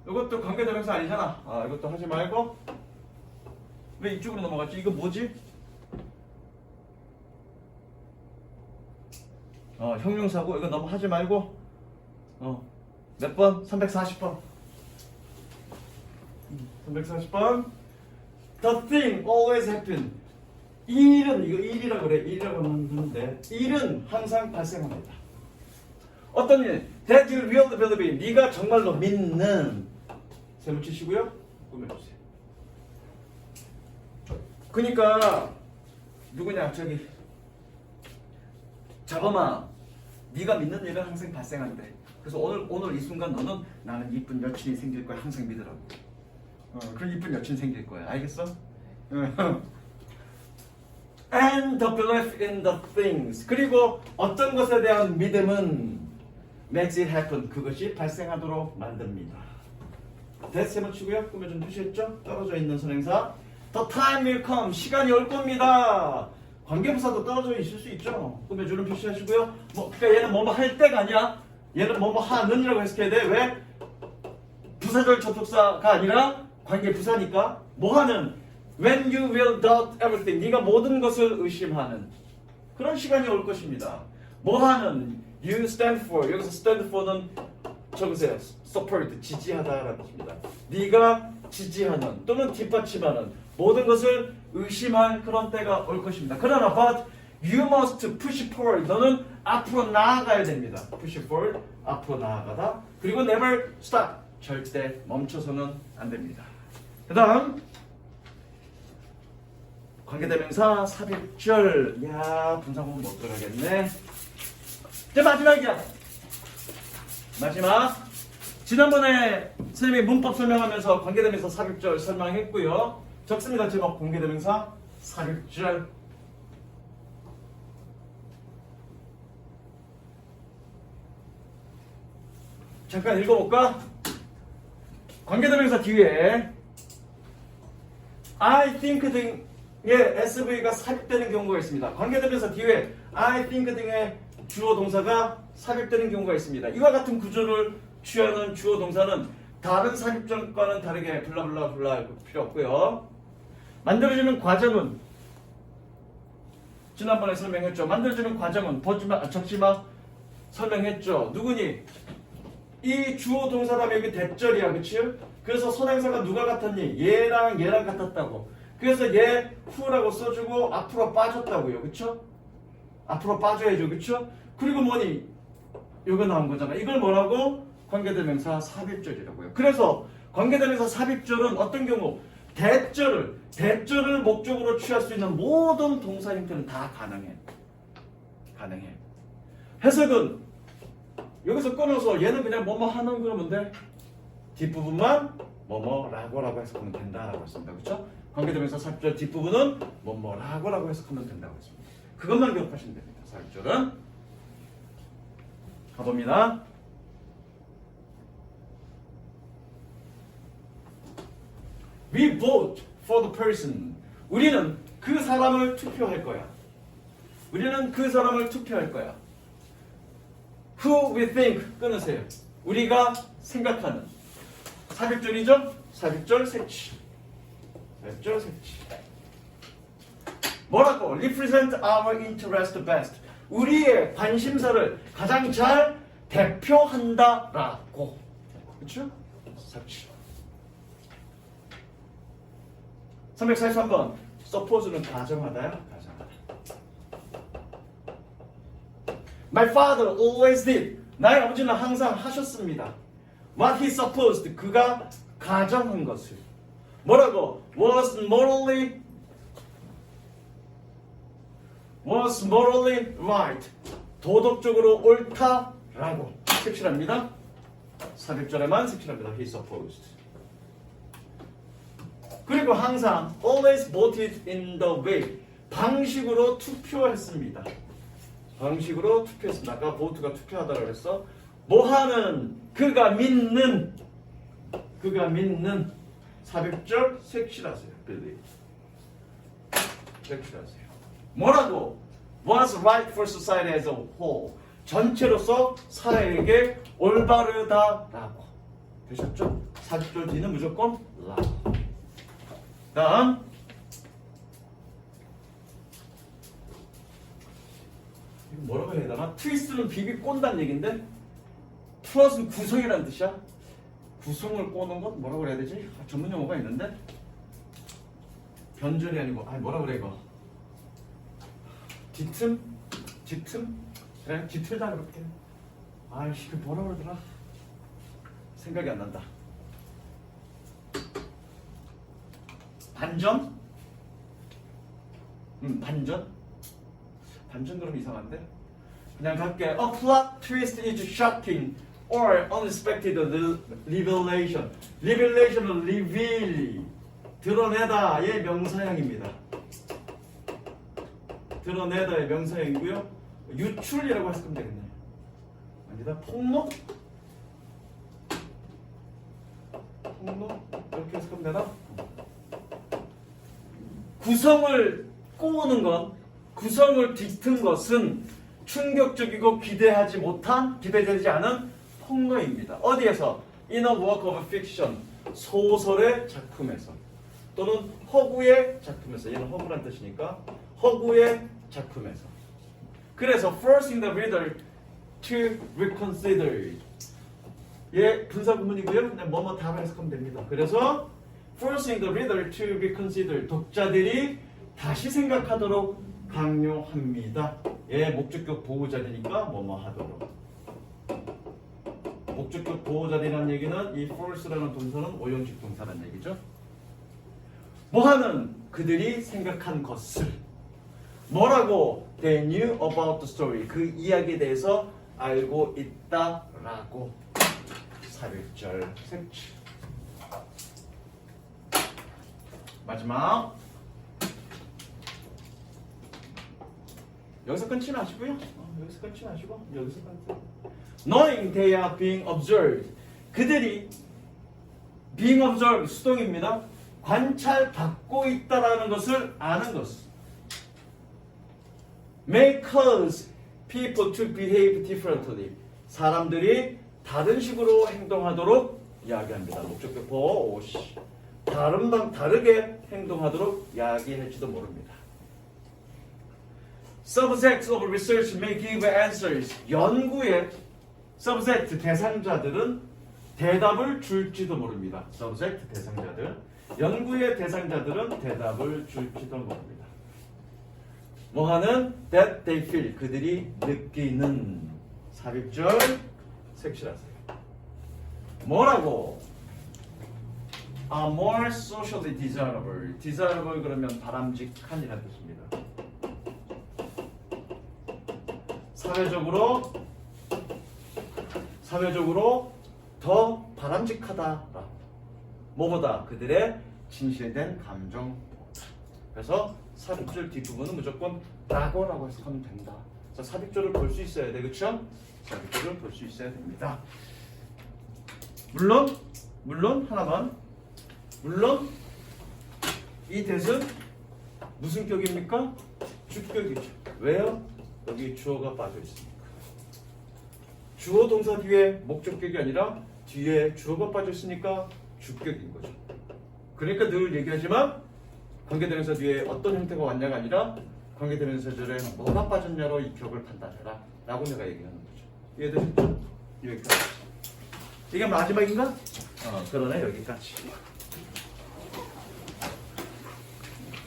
이것도 관계대명사 아니잖아. 이것도 하지 말고 왜 이쪽으로 넘어갔지? 이거 뭐지? 형용사고 이거 너무 하지 말고 몇 번? 340번 340번 The thing always happen. 일은 이거 일이라고 그래. 일이라고 하는데 일은 항상 발생합니다. 어떤 일? That you really believe. 네가 정말로 믿는. 세 붙이시고요. 꾸며주세요. 그러니까 누구냐? 저기 자범아. 네가 믿는 일은 항상 발생한대. 그래서 오늘 이 순간 너는 나는 이쁜 여친이 생길 거야. 항상 믿으라고. 그럼 이쁜 여친 생길 거야. 알겠어? And the belief in the things. 그리고 어떤 것에 대한 믿음은 makes it happen. 그것이 발생하도록 만듭니다. 대세만 치고요. 꾸며 좀 표시했죠? 떨어져 있는 선행사. The time will come. 시간이 올 겁니다. 관계부사도 떨어져 있을 수 있죠. 꾸며주는 표시하시고요. 그러니까 얘는 뭐뭐 할 때가 아니야. 얘는 뭐뭐 하는이라고 해석해야 돼. 왜? 부사절 접속사가 아니라 관계부사니까 뭐 하는? When you will doubt everything. 네가 모든 것을 의심하는 그런 시간이 올 것입니다. 뭐 하는? You stand for. 여기서 stand for는 적으세요. support, 지지하다라는 뜻입니다. 네가 지지하는 또는 뒷받침하는 모든 것을 의심할 그런 때가 올 것입니다. 그러나 but you must push forward. 너는 앞으로 나아가야 됩니다. push forward, 앞으로 나아가다. 그리고 never stop. 절대 멈춰서는 안 됩니다. 그 다음 관계대명사 삽입절. 분사구문 못 들어가겠네. 이제 마지막이야. 마지막. 지난번에 선생님이 문법 설명하면서 관계대명사 삽입절 설명했고요. 적습니다. 제목 관계대명사 삽입절. 잠깐 읽어볼까? 관계대명사 뒤에 I think 등의 SV가 삽입되는 경우가 있습니다. 관계대명사 뒤에 I think 등의 주어 동사가 삽입되는 경우가 있습니다. 이와 같은 구조를 취하는 주어 동사는 다른 삽입절과는 다르게 블라블라블라 할 필요 없고요. 만들어지는 과정은 지난번에 설명했죠. 만들어지는 과정은 적지마 설명했죠. 누구니? 이 주어 동사 다음에 여기 대절이야. 그치? 그래서 선행사가 누가 같았니? 얘랑 같았다고. 그래서 얘 후라고 써주고 앞으로 빠졌다고요. 그쵸? 앞으로 빠져야죠. 그쵸? 그리고 뭐니? 이거 나온 거잖아. 이걸 뭐라고? 관계대명사 삽입절이라고요. 그래서 관계대명사 삽입절은 어떤 경우 대절을 목적으로 취할 수 있는 모든 동사 형태는 다 가능해. 해석은 여기서 끊어서 얘는 그냥 뭐뭐 하는 그러면 돼. 뒷부분만 뭐뭐라고 해석하면 된다라고 했습니다. 그렇죠? 관계대명사 삽입절 뒷부분은 뭐뭐라고 해석하면 된다고 했습니다. 그것만 기억하시면 됩니다. 삽입절은 가봅니다. We vote for the person. 우리는 그 사람을 투표할 거야. Who we think 끊으세요. 우리가 생각하는 삽입절이죠? 삽입절 색치. 뭐라고? Represent our interest best. 우리의 관심사를 가장 잘 대표한다라고. 그렇죠? 삽입. 343번. suppose는 가정하다야. My father always did. 나의 아버지는 항상 하셨습니다. What he supposed. 그가 가정한 것을. 뭐라고? Was morally right. 도덕적으로 옳다라고. 색칠합니다. 삽입절에만 색칠합니다. He supposed. 그리고 항상 always voted in the way. 방식으로 투표했습니다. 아까 vote가 투표하다라고 했어. 뭐하는 그가 믿는 삽입절 색칠하세요. believe. 색칠하세요. 뭐라고? was right for society as a whole. 전체로서 사회에게 올바르다라고. 되셨죠? 삽입절 뒤는 무조건 라고. 다음 이거 뭐라고 해야 되나? 트위스트는 비비 꼰다는 얘긴데 플러스는 구성이라는 뜻이야. 구성을 꼬는 것 뭐라고 그래야 되지? 전문 용어가 있는데 변절이 아니고 뭐라고 그래 이거? 뒤틈? 그래 뒤틀다 그렇게. 이거 뭐라고 그러더라? 생각이 안 난다. 반전? 반전 그럼 이상한데? 그냥 갈게. A plot twist is shocking or unexpected revelation. revelation은 reveal. 드러내다의 명사형입니다. 드러내다의 명사형이고요. 유출이라고 해석하면 되겠네요. 아니다. 폭로? 이렇게 해석하면 되나? 구성을 꼬우는 것, 구성을 뒤튼 것은 충격적이고 기대되지 않은 폭로입니다. 어디에서? In a work of fiction. 소설의 작품에서. 또는 허구의 작품에서. 얘는 허구란 뜻이니까 허구의 작품에서. 그래서 forcing the reader to reconsider. 예, 분사구문이고요. 그냥 뭐뭐 다로 해석하면 됩니다. 그래서 forcing the reader to reconsider. 독자들이 다시 생각하도록 강요합니다. 예, 목적격 보호자되니까 뭐뭐 하도록. 목적격 보호자되라는 얘기는 이 force라는 동사는 오형식 동사라는 얘기죠. 뭐하는 그들이 생각한 것을. 뭐라고? They knew about the story. 그 이야기에 대해서 알고 있다라고. 삽입절 색칠. 마지막. 여기서 끊지 마시고요. 여기서 Knowing they are being observed. 그들이 being observed 수동입니다. 관찰받고 있다라는 것을 아는 것. May cause people to behave differently. 사람들이 다른 식으로 행동하도록 이야기합니다. 목적격 보호 다르게 행동하도록 이야기할지도 모릅니다. Subjects of research may give answers. 연구의 subject 대상자들은 대답을 줄지도 모릅니다. subject 대상자들. 연구의 대상자들은 대답을 줄지도 모릅니다. 뭐하는? That they feel. 그들이 느끼는. 삽입절 색칠하세요. 뭐라고? are more socially desirable. desirable 그러면 바람직한이라는 뜻입니다. 사회적으로 더 바람직하다. 뭐보다 그들의 진실된 감정보다. 그래서 삽입줄 뒷부분은 무조건 라고 해석하면 된다. 자, 삽입줄을 볼 수 있어야 돼, 그렇죠? 삽입줄을 볼 수 있어야 됩니다. 물론 하나만. 물론 이 대은 무슨 격입니까? 주격이죠. 왜요? 여기 주어가 빠져 있으니까. 주어 동사 뒤에 목적격이 아니라 뒤에 주어가 빠져 있으니까 주격인 거죠. 그러니까 늘 얘기하지만 관계대명사 뒤에 어떤 형태가 왔냐가 아니라 관계대명사절에 뭐가 빠졌냐로 이 격을 판단해라 라고 내가 얘기하는 거죠. 이해되셨죠? 여기까지. 이게 마지막인가? 그러네, 여기까지.